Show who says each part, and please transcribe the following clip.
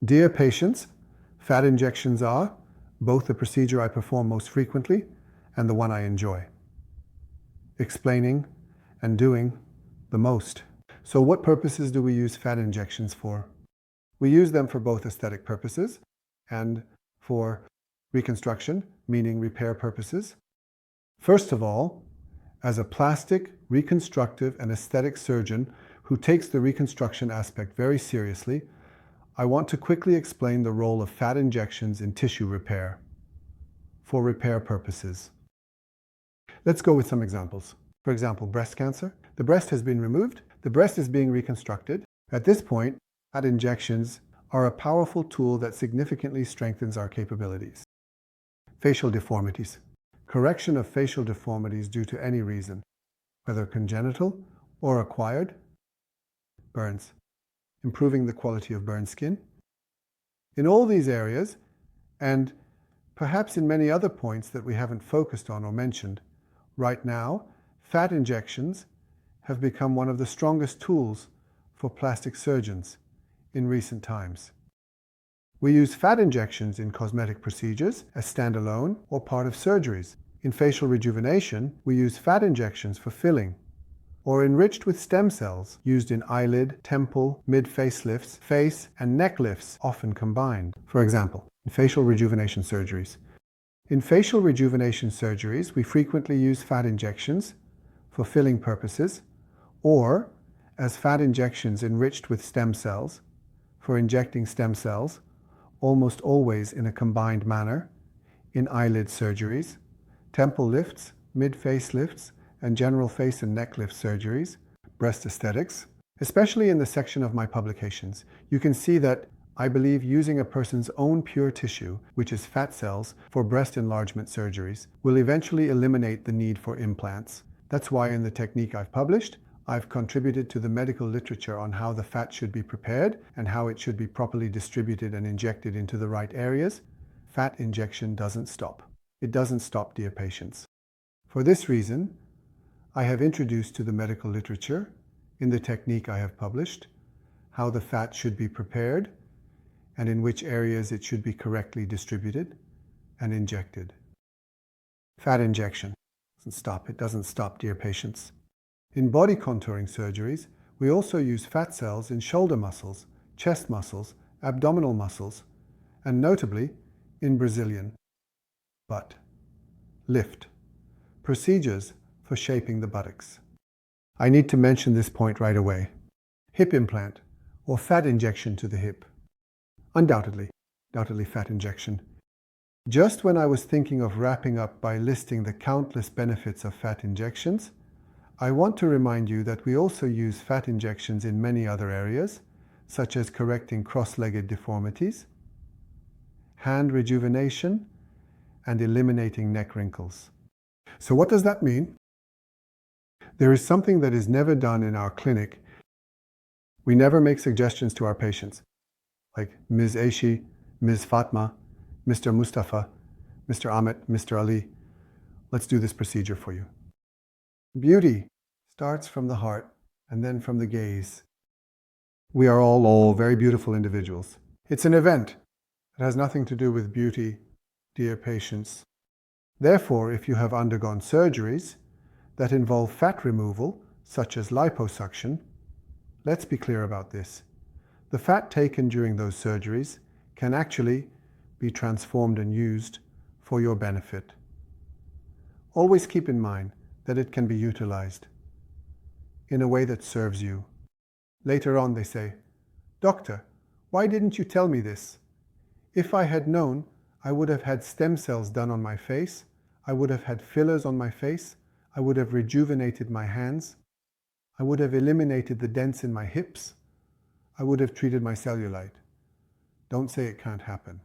Speaker 1: Dear patients, fat injections are both the procedure I perform most frequently and the one I enjoy. Explaining and doing the most. So what purposes do we use fat injections for? We use them for both aesthetic purposes and for reconstruction, meaning repair purposes. First of all, as a plastic, reconstructive, and aesthetic surgeon who takes the reconstruction aspect very seriously, I want to quickly explain the role of fat injections in tissue repair for repair purposes. Let's go with some examples. For example, breast cancer. The breast has been removed. The breast is being reconstructed. At this point, fat injections are a powerful tool that significantly strengthens our capabilities. Facial deformities. Correction of facial deformities due to any reason, whether congenital or acquired. Burns. Improving the quality of burned skin. In all these areas, and perhaps in many other points that we haven't focused on or mentioned, right now, fat injections have become one of the strongest tools for plastic surgeons in recent times. We use fat injections in cosmetic procedures as standalone or part of surgeries. In facial rejuvenation, we use fat injections for filling, or enriched with stem cells used in eyelid, temple, mid-facelifts, face, and neck lifts, often combined. For example, in facial rejuvenation surgeries. In facial rejuvenation surgeries, we frequently use fat injections for filling purposes, or as fat injections enriched with stem cells for injecting stem cells, almost always in a combined manner, in eyelid surgeries, temple lifts, mid-face lifts, and general face and neck lift surgeries, breast aesthetics. Especially in the section of my publications, you can see that I believe using a person's own pure tissue, which is fat cells, for breast enlargement surgeries will eventually eliminate the need for implants. That's why in the technique I've published, I've contributed to the medical literature on how the fat should be prepared and how it should be properly distributed and injected into the right areas. Fat injection doesn't stop. It doesn't stop, dear patients. For this reason, I have introduced to the medical literature, in the technique I have published, how the fat should be prepared and in which areas it should be correctly distributed and injected. Fat injection doesn't stop. It doesn't stop, dear patients. In body contouring surgeries, we also use fat cells in shoulder muscles, chest muscles, abdominal muscles, and notably in Brazilian butt lift procedures for shaping the buttocks. I need to mention this point right away. Hip implant or fat injection to the hip. Undoubtedly fat injection. Just when I was thinking of wrapping up by listing the countless benefits of fat injections, I want to remind you that we also use fat injections in many other areas, such as correcting cross-legged deformities, hand rejuvenation, and eliminating neck wrinkles. So what does that mean? There is something that is never done in our clinic. We never make suggestions to our patients, like Ms. Aishi, Ms. Fatma, Mr. Mustafa, Mr. Ahmet, Mr. Ali. Let's do this procedure for you. Beauty starts from the heart and then from the gaze. We are all very beautiful individuals. It's an event. It has nothing to do with beauty, dear patients. Therefore, if you have undergone surgeries that involve fat removal, such as liposuction, let's be clear about this. The fat taken during those surgeries can actually be transformed and used for your benefit. Always keep in mind that it can be utilized in a way that serves you. Later on they say, "Doctor, why didn't you tell me this? If I had known, I would have had stem cells done on my face, I would have had fillers on my face, I would have rejuvenated my hands, I would have eliminated the dents in my hips, I would have treated my cellulite." Don't say it can't happen.